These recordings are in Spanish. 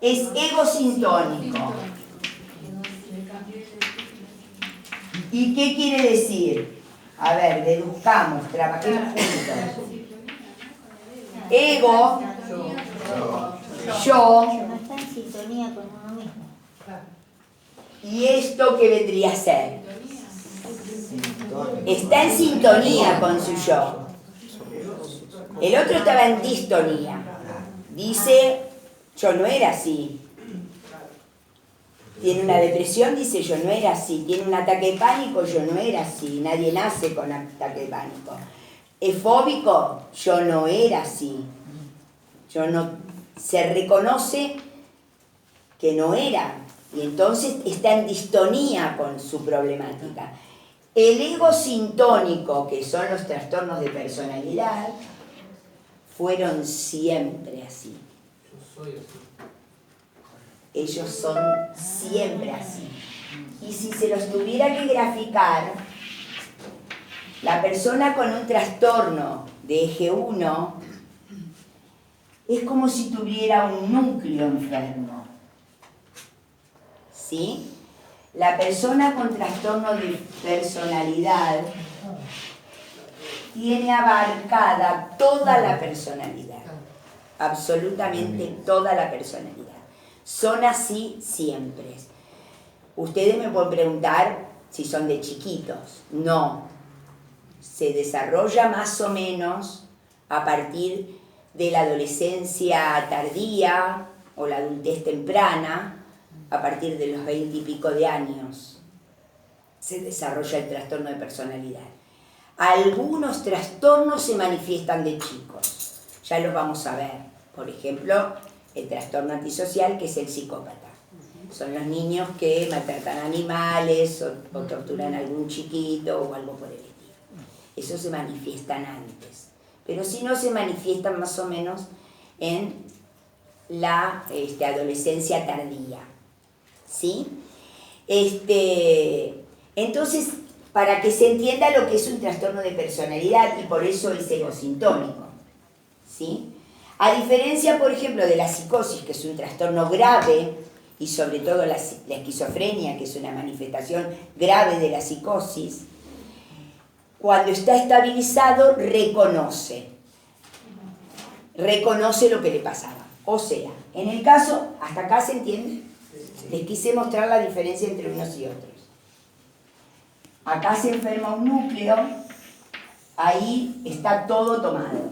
es egosintónico. ¿Y qué quiere decir? A ver, deduzcamos, trabajemos juntos. Ego, yo, No está en sintonía con uno mismo. ¿y esto qué vendría a ser? Está en sintonía con su yo. El otro estaba en distonía. Dice, yo no era así. Tiene una depresión, dice, yo no era así. Tiene un ataque de pánico, yo no era así. Nadie nace con ataque de pánico. Es fóbico, yo no era así. Yo no, se reconoce que no era. Y entonces está en distonía con su problemática. El ego sintónico, que son los trastornos de personalidad, fueron siempre así. Ellos son siempre así. Y si se los tuviera que graficar, la persona con un trastorno de eje 1 es como si tuviera un núcleo enfermo. ¿Sí? La persona con trastorno de personalidad tiene abarcada toda la personalidad, absolutamente toda la personalidad. Son así siempre. Ustedes me pueden preguntar si son de chiquitos. No. Se desarrolla más o menos a partir de la adolescencia tardía o la adultez temprana, a partir de los 20 y pico de años. Se desarrolla el trastorno de personalidad. Algunos trastornos se manifiestan de chicos. Ya los vamos a ver. Por ejemplo, el trastorno antisocial, que es el psicópata. Son los niños que maltratan animales o torturan a algún chiquito o algo por el estilo. Eso se manifiestan antes. Pero si no, se manifiestan más o menos en la adolescencia tardía. ¿Sí? Entonces, para que se entienda lo que es un trastorno de personalidad, y por eso es egosintónico. ¿Sí? A diferencia, por ejemplo, de la psicosis, que es un trastorno grave, y sobre todo la esquizofrenia, que es una manifestación grave de la psicosis, cuando está estabilizado, reconoce lo que le pasaba. O sea, en el caso, ¿hasta acá se entiende? Les quise mostrar la diferencia entre unos y otros. Acá se enferma un núcleo, ahí está todo tomado.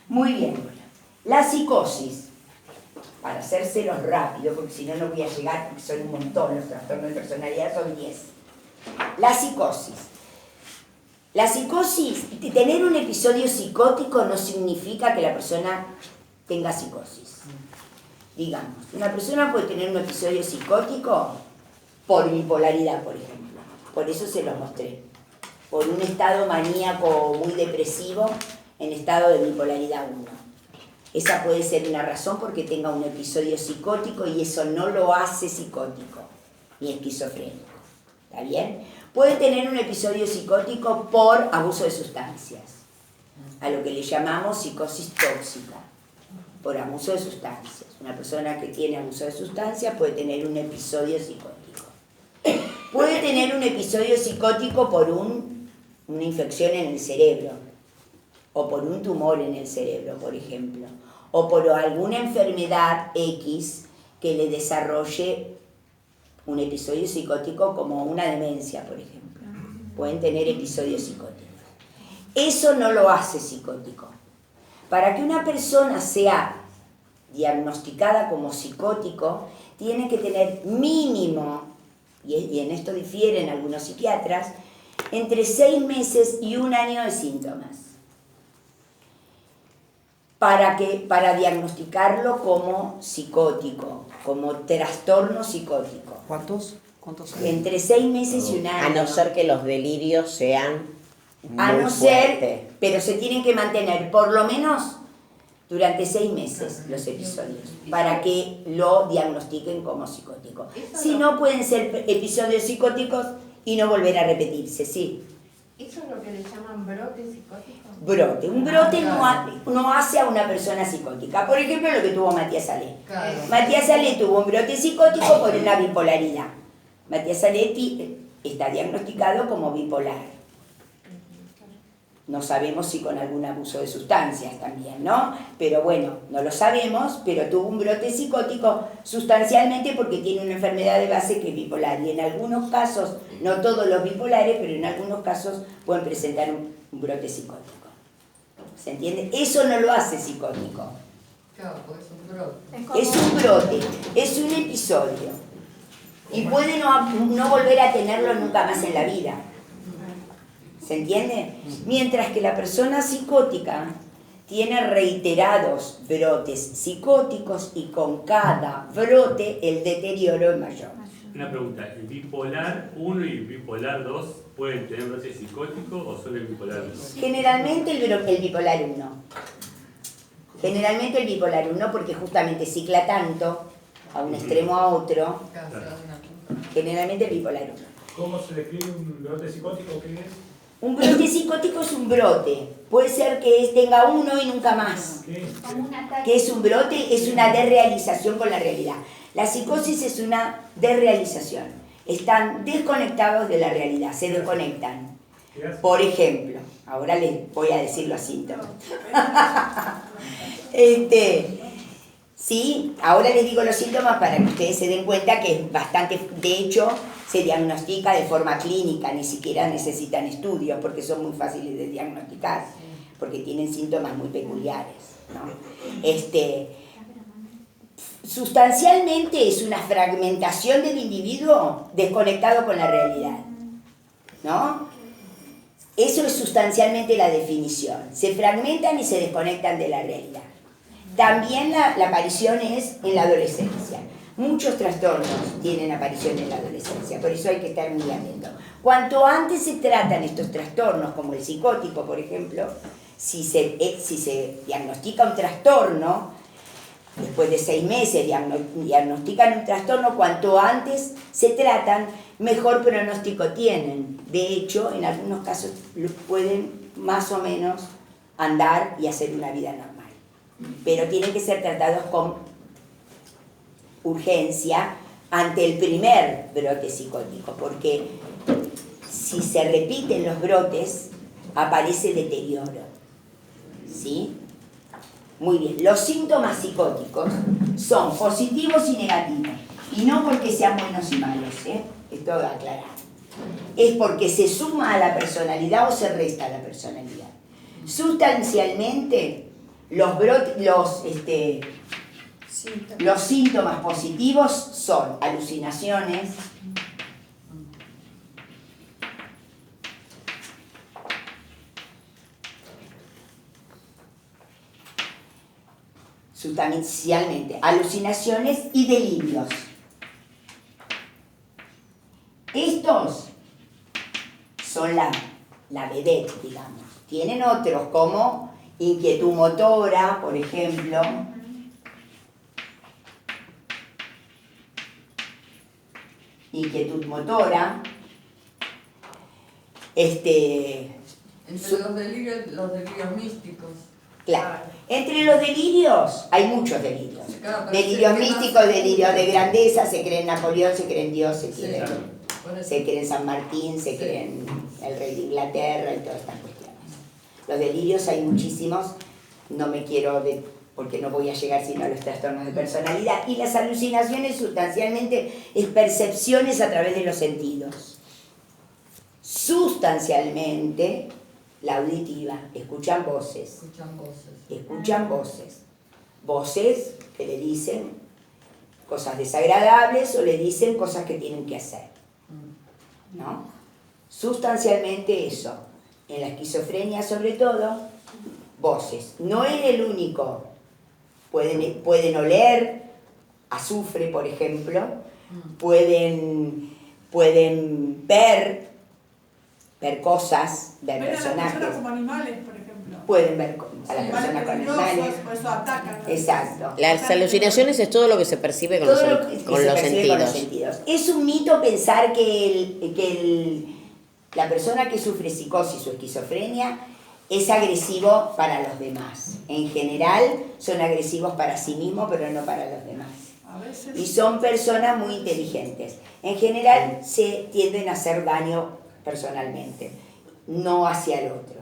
Muy bien. La psicosis, para hacérselos rápido, porque si no, no voy a llegar, porque son un montón, los trastornos de personalidad son 10. La psicosis. La psicosis, tener un episodio psicótico no significa que la persona tenga psicosis. Digamos, una persona puede tener un episodio psicótico por bipolaridad, por ejemplo. Por eso se los mostré. Por un estado maníaco muy depresivo en estado de bipolaridad 1. Esa puede ser una razón porque tenga un episodio psicótico y eso no lo hace psicótico ni esquizofrénico. ¿Está bien? Puede tener un episodio psicótico por abuso de sustancias, a lo que le llamamos psicosis tóxica, por abuso de sustancias. Una persona que tiene abuso de sustancias puede tener un episodio psicótico. Puede tener un episodio psicótico por una infección en el cerebro, o por un tumor en el cerebro, por ejemplo, o por alguna enfermedad X que le desarrolle un episodio psicótico como una demencia, por ejemplo. Pueden tener episodios psicóticos. Eso no lo hace psicótico. Para que una persona sea diagnosticada como psicótico, tiene que tener mínimo, y en esto difieren algunos psiquiatras, entre 6 meses y 1 año de síntomas. Para diagnosticarlo como psicótico, como trastorno psicótico. ¿Cuántos años? Entre 6 meses y 1 año. A no ser que los delirios sean A muy no fuertes. ser, pero se tienen que mantener por lo menos durante 6 meses los episodios, para que lo diagnostiquen como psicótico. Si no, pueden ser episodios psicóticos y no volver a repetirse, sí. ¿Eso es lo que le llaman brote psicótico? Brote. Un brote no hace a una persona psicótica. Por ejemplo, lo que tuvo Matías Salé. Claro. Matías Salé tuvo un brote psicótico por una bipolaridad. Matías Salé está diagnosticado como bipolar. No sabemos si con algún abuso de sustancias también, ¿no? Pero bueno, no lo sabemos, pero tuvo un brote psicótico sustancialmente porque tiene una enfermedad de base que es bipolar. Y en algunos casos, no todos los bipolares, pero en algunos casos pueden presentar un brote psicótico. ¿Se entiende? Eso no lo hace psicótico. Claro, pues es un brote. Es un brote, es un episodio. Y puede no volver a tenerlo nunca más en la vida. ¿Se entiende? Mientras que la persona psicótica tiene reiterados brotes psicóticos y con cada brote el deterioro es mayor. Una pregunta, ¿el bipolar 1 y bipolar 2 pueden tener brote psicótico o solo el bipolar 1? Generalmente el bipolar 1. Generalmente el bipolar 1 porque justamente cicla tanto a un extremo a otro. Generalmente el bipolar 1. ¿Cómo se describe un brote psicótico? ¿Qué es? Un brote psicótico es un brote. Puede ser que tenga uno y nunca más. ¿Qué es un brote? Es una desrealización con la realidad. La psicosis es una desrealización. Están desconectados de la realidad, se desconectan. Por ejemplo, ahora les voy a decir los síntomas. Sí, ahora les digo los síntomas para que ustedes se den cuenta que es bastante, de hecho, se diagnostica de forma clínica, ni siquiera necesitan estudios porque son muy fáciles de diagnosticar, porque tienen síntomas muy peculiares, ¿no? Sustancialmente es una fragmentación del individuo desconectado con la realidad, ¿no? Eso es sustancialmente la definición. Se fragmentan y se desconectan de la realidad. También la aparición es en la adolescencia. Muchos trastornos tienen aparición en la adolescencia, por eso hay que estar muy atento. Cuanto antes se tratan estos trastornos, como el psicótico, por ejemplo, si se diagnostica un trastorno, después de 6 meses diagnostican un trastorno, cuanto antes se tratan, mejor pronóstico tienen. De hecho, en algunos casos pueden más o menos andar y hacer una vida normal. Pero tienen que ser tratados con urgencia ante el primer brote psicótico, porque si se repiten los brotes, aparece deterioro. ¿Sí? Muy bien, los síntomas psicóticos son positivos y negativos, y no porque sean buenos y malos, esto va a aclarar. Es porque se suma a la personalidad o se resta a la personalidad. Sustancialmente, los síntomas positivos son alucinaciones, sustancialmente, alucinaciones y delirios. Estos son la vedette, digamos. Tienen otros como inquietud motora, por ejemplo. Inquietud motora. Entre los delirios místicos. Claro. Entre los delirios, hay muchos delirios. Claro, Delirios místicos, delirios de grandeza, se cree en Napoleón, se cree en Dios, se cree, Sí. se cree en San Martín, se Sí. cree en el rey de Inglaterra y todas estas cuestiones. Los delirios hay muchísimos, no me quiero, porque no voy a llegar sino a los trastornos de personalidad. Y las alucinaciones sustancialmente es percepciones a través de los sentidos. Sustancialmente, la auditiva, escuchan voces. Escuchan voces. Voces que le dicen cosas desagradables o le dicen cosas que tienen que hacer. ¿No? Sustancialmente eso. En la esquizofrenia sobre todo, voces. No es el único. Pueden oler azufre, por ejemplo. Pueden ver cosas, ver personajes. A las personas como animales, por ejemplo. Pueden ver a las personas con peligrosos, animales. por eso atacan. Exacto. Las alucinaciones es todo lo que se percibe con, Todo los, lo que con se los percibe sentidos. con los sentidos. Es un mito pensar que la persona que sufre psicosis o esquizofrenia es agresivo para los demás. En general son agresivos para sí mismos, pero no para los demás. A veces. Y son personas muy inteligentes. En general se tienden a hacer daño personalmente, no hacia el otro,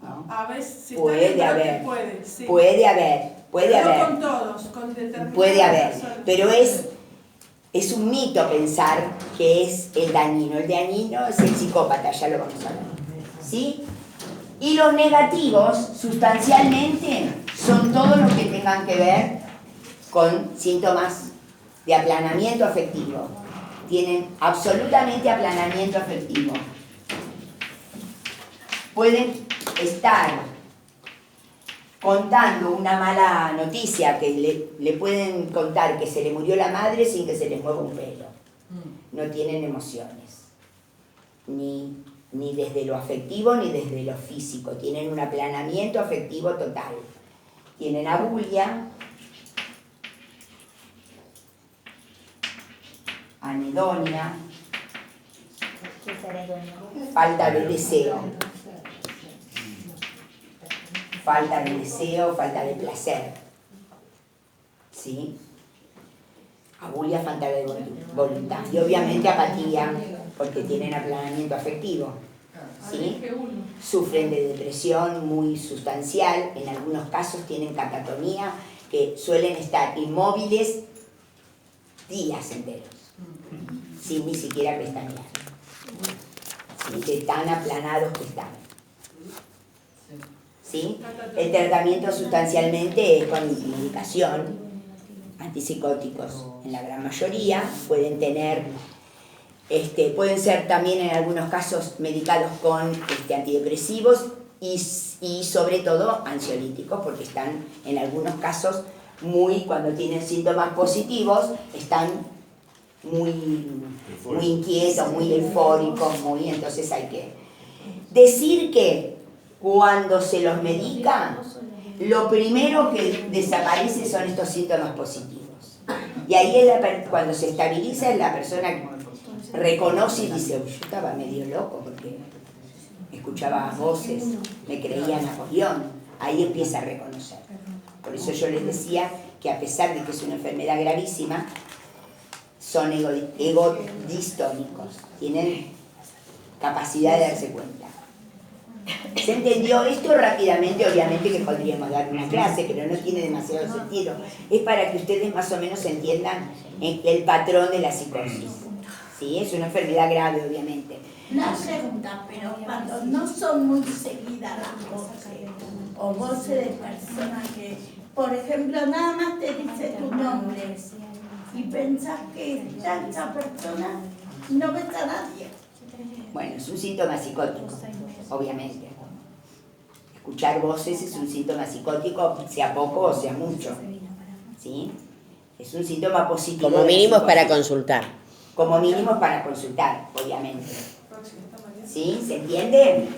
¿no? A veces si está Puede bien, haber. puede, sí. Puede haber, puede Pero no haber. con todos, con determinadas Puede haber, personas. pero es un mito pensar que es el dañino. El dañino es el psicópata, ya lo vamos a ver. ¿Sí? Y los negativos, sustancialmente, son todos los que tengan que ver con síntomas de aplanamiento afectivo. Tienen absolutamente aplanamiento afectivo. Pueden estar contando una mala noticia, que le pueden contar que se le murió la madre sin que se les mueva un pelo. No tienen emociones, ni desde lo afectivo ni desde lo físico. Tienen un aplanamiento afectivo total. Tienen abulia, anedonia, ¿Qué es anedonia? falta de deseo. Falta de deseo, falta de placer. ¿Sí? Abulia, falta de voluntad. Y obviamente apatía, porque tienen aplanamiento afectivo. ¿Sí? Sufren de depresión muy sustancial, en algunos casos tienen catatonía, que suelen estar inmóviles días enteros, sin ni siquiera pestañear. ¿Sí? De tan aplanados que están. ¿Sí? El tratamiento sustancialmente es con medicación, antipsicóticos en la gran mayoría, pueden ser también en algunos casos medicados con antidepresivos y sobre todo ansiolíticos, porque están en algunos casos cuando tienen síntomas positivos, están muy inquietos, muy eufóricos, entonces hay que decir que cuando se los medica, lo primero que desaparece son estos síntomas positivos. Y ahí cuando se estabiliza es la persona que reconoce y dice, yo estaba medio loco porque escuchaba voces, me creía Napoleón. Ahí empieza a reconocer. Por eso yo les decía que a pesar de que es una enfermedad gravísima, son egodistónicos, tienen capacidad de darse cuenta. ¿Se entendió esto rápidamente? Obviamente que podríamos dar una clase, pero no tiene demasiado sentido. Es para que ustedes más o menos entiendan el patrón de la psicosis. ¿Sí? Es una enfermedad grave, obviamente. Una pregunta, pero cuando no son muy seguidas las voces, o voces de personas que, por ejemplo, nada más te dice tu nombre y pensás que está esa persona, no ves a nadie. Bueno, es un síntoma psicótico, obviamente. Escuchar voces es un síntoma psicótico, sea poco o sea mucho. ¿Sí? Es un síntoma positivo. Como mínimo es para consultar. Como mínimo es para consultar, obviamente. ¿Sí? ¿Se entiende?